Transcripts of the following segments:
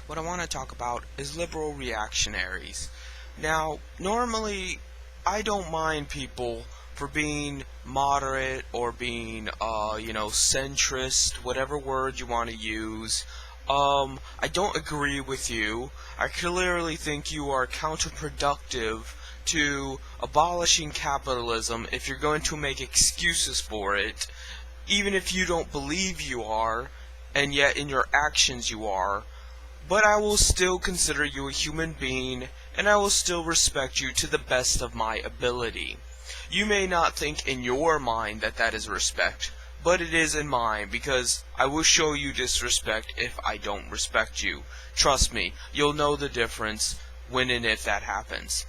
What I want to talk about is liberal reactionaries. Now, normally, I don't mind people for being moderate or being, centrist, whatever word you want to use. I don't agree with you. I clearly think you are counterproductive to abolishing capitalism if you're going to make excuses for it, even if you don't believe you are, and yet in your actions you are. But I will still consider you a human being, and I will still respect you to the best of my ability. You may not think in your mind that that is respect, but it is in mine, because I will show you disrespect if I don't respect you. Trust me, you'll know the difference when and if that happens.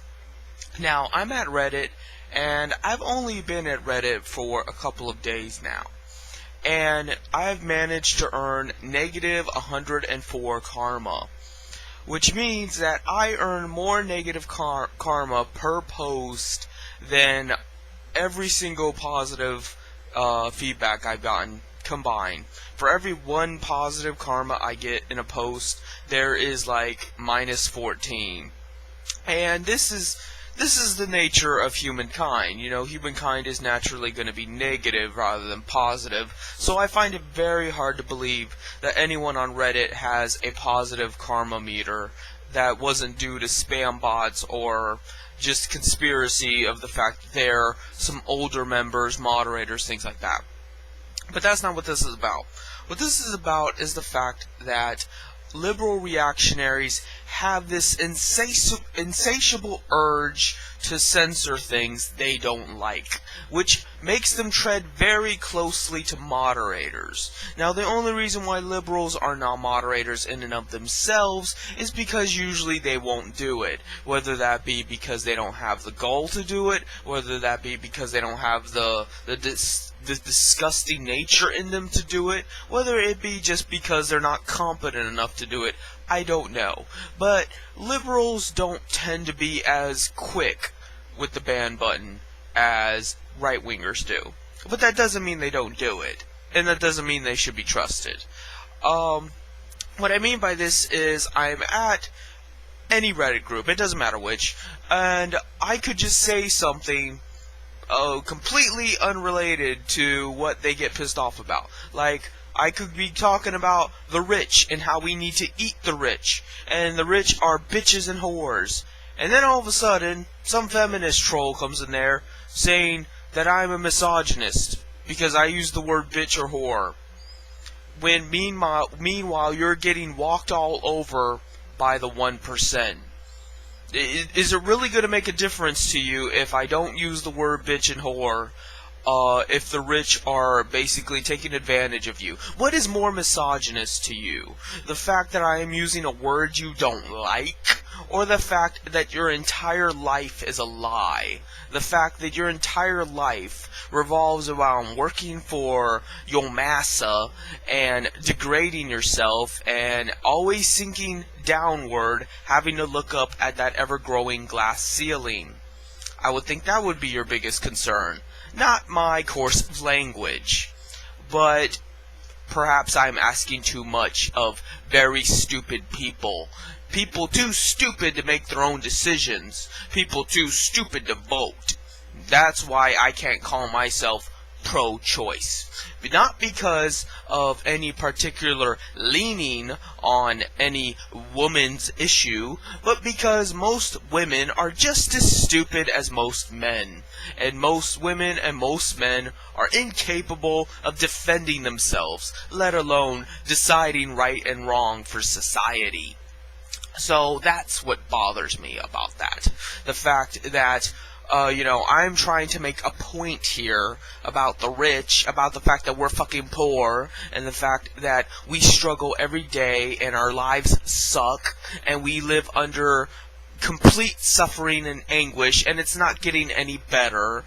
Now, I'm at Reddit, and I've only been at Reddit for a couple of days now. And I've managed to earn negative 104 karma, which means that I earn more negative karma per post than every single positive feedback I've gotten combined. For every one positive karma I get in a post, there is like minus 14. And this is the nature of humankind. Humankind is naturally going to be negative rather than positive. So I find it very hard to believe that anyone on Reddit has a positive karma meter that wasn't due to spam bots or just conspiracy of the fact that they're some older members, moderators, things like that. But that's not what this is about. What this is about is the fact that liberal reactionaries have this insatiable urge to censor things they don't like, which makes them tread very closely to moderators. Now, the only reason why liberals are not moderators in and of themselves is because usually they won't do it, whether that be because they don't have the goal to do it, whether that be because they don't have the disgusting nature in them to do it, whether it be just because they're not competent enough to do it, I don't know. But liberals don't tend to be as quick with the ban button as right-wingers do. But that doesn't mean they don't do it, and that doesn't mean they should be trusted. What I mean by this is I'm at any Reddit group, it doesn't matter which, and I could just say something completely unrelated to what they get pissed off about. Like, I could be talking about the rich and how we need to eat the rich, and the rich are bitches and whores. And then all of a sudden, some feminist troll comes in there saying that I'm a misogynist because I use the word bitch or whore. When meanwhile you're getting walked all over by the 1%. Is it really going to make a difference to you if I don't use the word bitch and whore, if the rich are basically taking advantage of you? What is more misogynist to you? The fact that I am using a word you don't like, or the fact that your entire life is a lie? The fact that your entire life revolves around working for your massa and degrading yourself and always sinking downward, having to look up at that ever-growing glass ceiling. I would think that would be your biggest concern. Not my course of language, but perhaps I'm asking too much of very stupid people. People too stupid to make their own decisions. People too stupid to vote. That's why I can't call myself pro-choice. But not because of any particular leaning on any woman's issue, but because most women are just as stupid as most men. And most women and most men are incapable of defending themselves, let alone deciding right and wrong for society. So that's what bothers me about that. The fact that I'm trying to make a point here about the rich, about the fact that we're fucking poor, and the fact that we struggle every day and our lives suck, and we live under complete suffering and anguish, and it's not getting any better,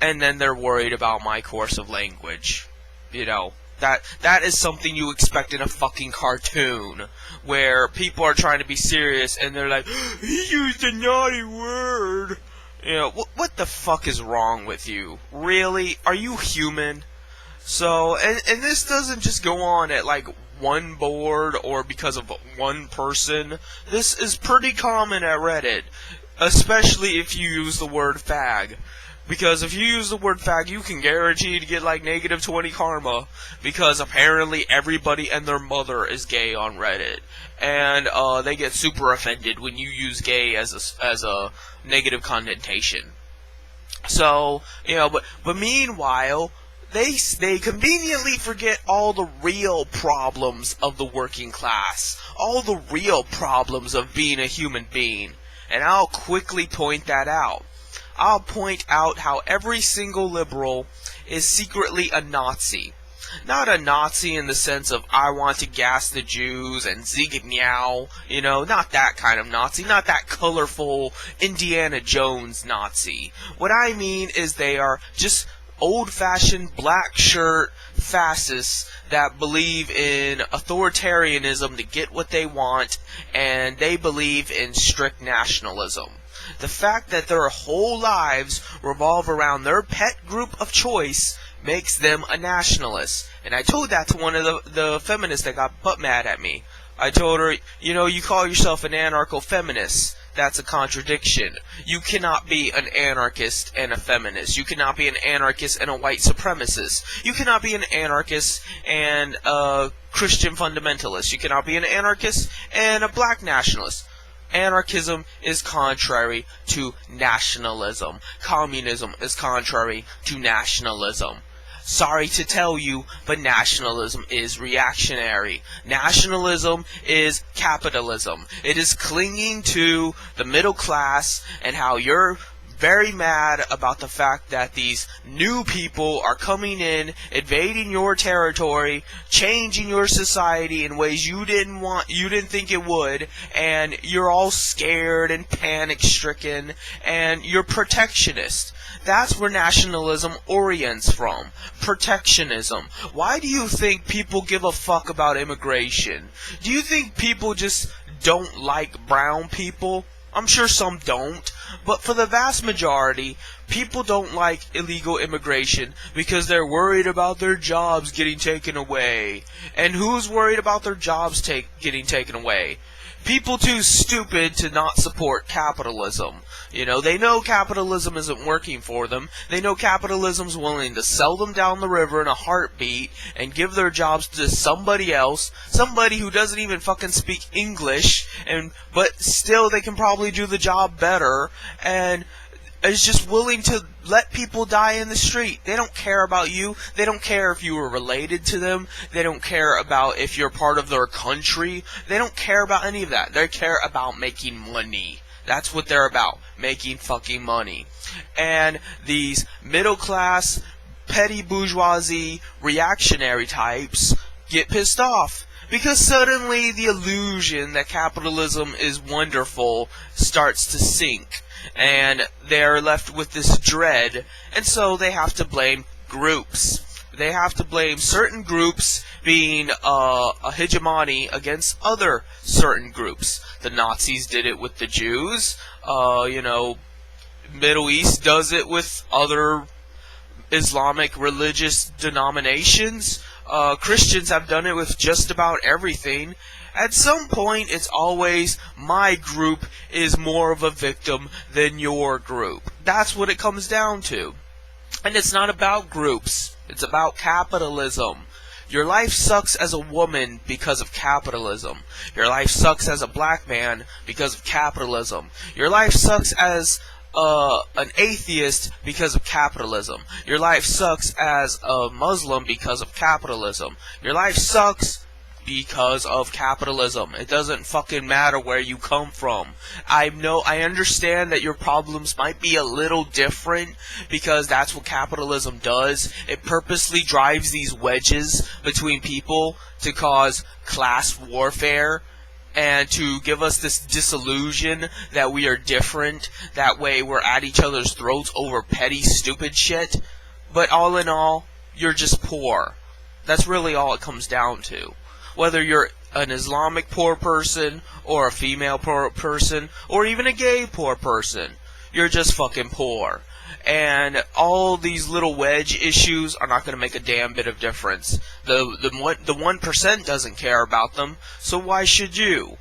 and then they're worried about my course of language. That is something you expect in a fucking cartoon, where people are trying to be serious, and they're like, he used a naughty word. What the fuck is wrong with you? Really? Are you human? So, and this doesn't just go on at, like, one board or because of one person. This is pretty common at Reddit, especially if you use the word fag. Because if you use the word fag, you can guarantee to get like negative 20 karma. Because apparently everybody and their mother is gay on Reddit. And they get super offended when you use gay as a negative connotation. So, but meanwhile, they conveniently forget all the real problems of the working class. All the real problems of being a human being. And I'll quickly point that out. I'll point out how every single liberal is secretly a Nazi. Not a Nazi in the sense of I want to gas the Jews and Zieg Meow, not that kind of Nazi, not that colorful Indiana Jones Nazi. What I mean is they are just old-fashioned black shirt fascists that believe in authoritarianism to get what they want, and they believe in strict nationalism. The fact that their whole lives revolve around their pet group of choice makes them a nationalist. And I told that to one of the feminists that got butt mad at me. I told her, you call yourself an anarcho-feminist. That's a contradiction. You cannot be an anarchist and a feminist. You cannot be an anarchist and a white supremacist. You cannot be an anarchist and a Christian fundamentalist. You cannot be an anarchist and a black nationalist. Anarchism is contrary to nationalism. Communism is contrary to nationalism. Sorry to tell you, but nationalism is reactionary. Nationalism is capitalism. It is clinging to the middle class and how you're very mad about the fact that these new people are coming in, invading your territory, changing your society in ways you didn't think it would, and you're all scared and panic-stricken, and you're protectionist. That's where nationalism orients from. Protectionism. Why do you think people give a fuck about immigration? Do you think people just don't like brown people? I'm sure some don't, but for the vast majority, people don't like illegal immigration because they're worried about their jobs getting taken away. And who's worried about their jobs getting taken away? People too stupid to not support capitalism. They know capitalism isn't working for them. They know capitalism's willing to sell them down the river in a heartbeat and give their jobs to somebody else, somebody who doesn't even fucking speak English, but still they can probably do the job better, and is just willing to let people die in the street. They don't care about you. They don't care if you were related to them. They don't care about if you're part of their country. They don't care about any of that. They care about making money. That's what they're about. Making fucking money. And these middle class, petty bourgeoisie, reactionary types get pissed off. Because suddenly the illusion that capitalism is wonderful starts to sink. And they're left with this dread, and so they have to blame groups. They have to blame certain groups being a hegemony against other certain groups. The Nazis did it with the Jews. Middle East does it with other Islamic religious denominations. Christians have done it with just about everything. At some point, it's always, my group is more of a victim than your group. That's what it comes down to. And it's not about groups. It's about capitalism. Your life sucks as a woman because of capitalism. Your life sucks as a black man because of capitalism. Your life sucks as an atheist because of capitalism. Your life sucks as a Muslim because of capitalism. Your life sucks because of capitalism. It doesn't fucking matter where you come from. I understand that your problems might be a little different because that's what capitalism does. It purposely drives these wedges between people to cause class warfare and to give us this disillusion that we are different. That way we're at each other's throats over petty, stupid shit. But all in all, you're just poor. That's really all it comes down to. Whether you're an Islamic poor person, or a female poor person, or even a gay poor person, you're just fucking poor. and all these little wedge issues are not going to make a damn bit of difference. The 1% doesn't care about them, so why should you?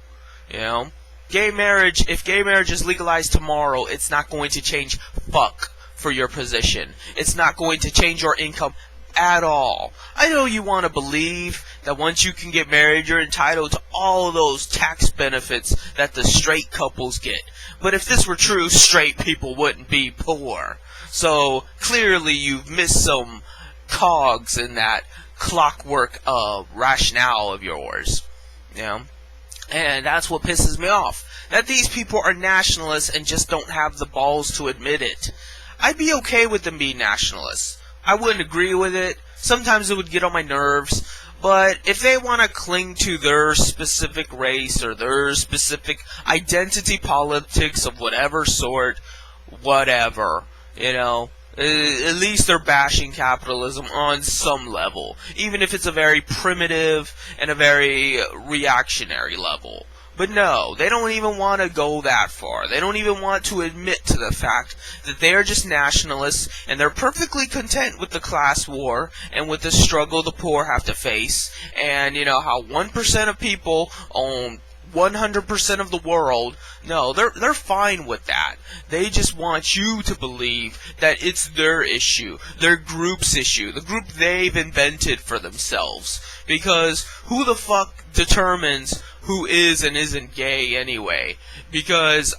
You know, gay marriage. If gay marriage is legalized tomorrow, it's not going to change fuck for your position. It's not going to change your income at all. I know you want to believe that once you can get married, you're entitled to all of those tax benefits that the straight couples get. But if this were true, straight people wouldn't be poor. So clearly you've missed some cogs in that clockwork rationale of yours. You know? And that's what pisses me off. That these people are nationalists and just don't have the balls to admit it. I'd be okay with them being nationalists. I wouldn't agree with it. Sometimes it would get on my nerves. But if they want to cling to their specific race or their specific identity politics of whatever sort, whatever, you know, at least they're bashing capitalism on some level, even if it's a very primitive and a very reactionary level. But no, they don't even want to go that far. They don't even want to admit to the fact that they are just nationalists and they're perfectly content with the class war and with the struggle the poor have to face, and you know how 1% of people own 100% of the world. No, they're fine with that. They just want you to believe that it's their issue, their group's issue, the group they've invented for themselves. Because who the fuck determines who is and isn't gay anyway? Because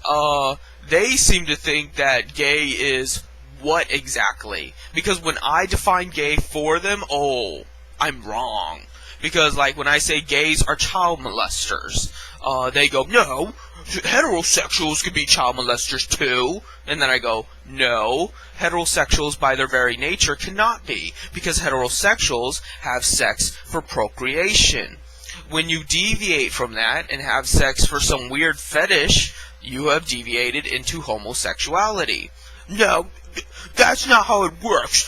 they seem to think that gay is what exactly? Because when I define gay for them, oh, I'm wrong. Because like when I say gays are child molesters, they go, no, heterosexuals can be child molesters too. And then I go, no, heterosexuals by their very nature cannot be, because heterosexuals have sex for procreation. When you deviate from that and have sex for some weird fetish, you have deviated into homosexuality. No, that's not how it works.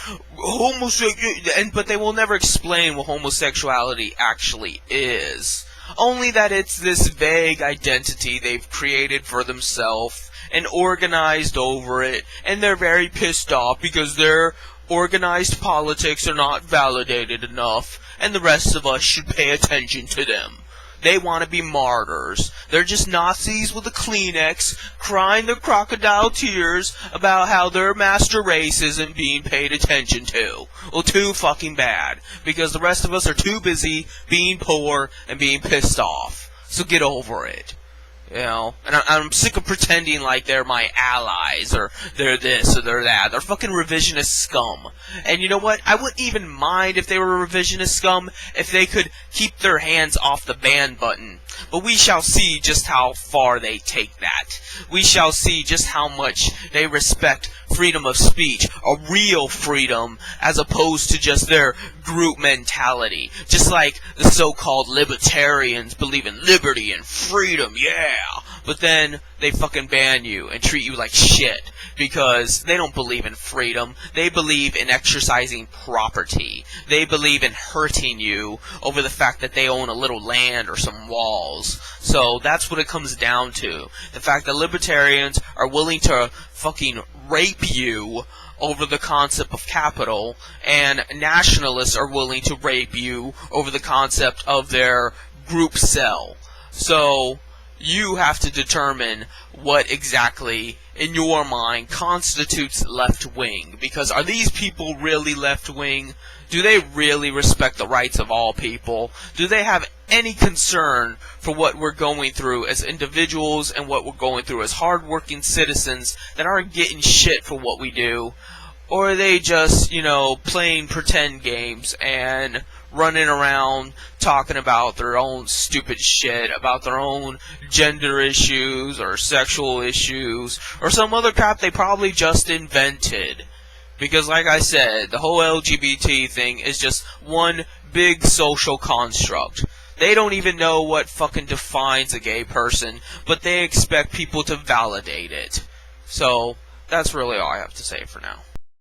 But they will never explain what homosexuality actually is. Only that it's this vague identity they've created for themselves and organized over it, and they're very pissed off because their organized politics are not validated enough, and the rest of us should pay attention to them. They want to be martyrs. They're just Nazis with a Kleenex, crying their crocodile tears about how their master race isn't being paid attention to. Well, too fucking bad, because the rest of us are too busy being poor and being pissed off. So get over it. You know, and I'm sick of pretending like they're my allies, or they're this, or they're that. They're fucking revisionist scum. And you know what? I wouldn't even mind if they were revisionist scum if they could keep their hands off the ban button. But we shall see just how far they take that. We shall see just how much they respect freedom of speech, a real freedom, as opposed to just their group mentality. Just like the so-called libertarians believe in liberty and freedom, yeah. But then they fucking ban you and treat you like shit because they don't believe in freedom. They believe in exercising property. They believe in hurting you over the fact that they own a little land or some walls. So that's what it comes down to. The fact that libertarians are willing to fucking rape you over the concept of capital, and nationalists are willing to rape you over the concept of their group cell. So you have to determine what exactly, in your mind, constitutes left-wing. Because are these people really left-wing? Do they really respect the rights of all people? Do they have any concern for what we're going through as individuals and what we're going through as hard-working citizens that aren't getting shit for what we do? Or are they just, you know, playing pretend games and running around talking about their own stupid shit, about their own gender issues or sexual issues or some other crap they probably just invented? Because like I said, the whole LGBT thing is just one big social construct. They don't even know what fucking defines a gay person, but they expect people to validate it. So, that's really all I have to say for now.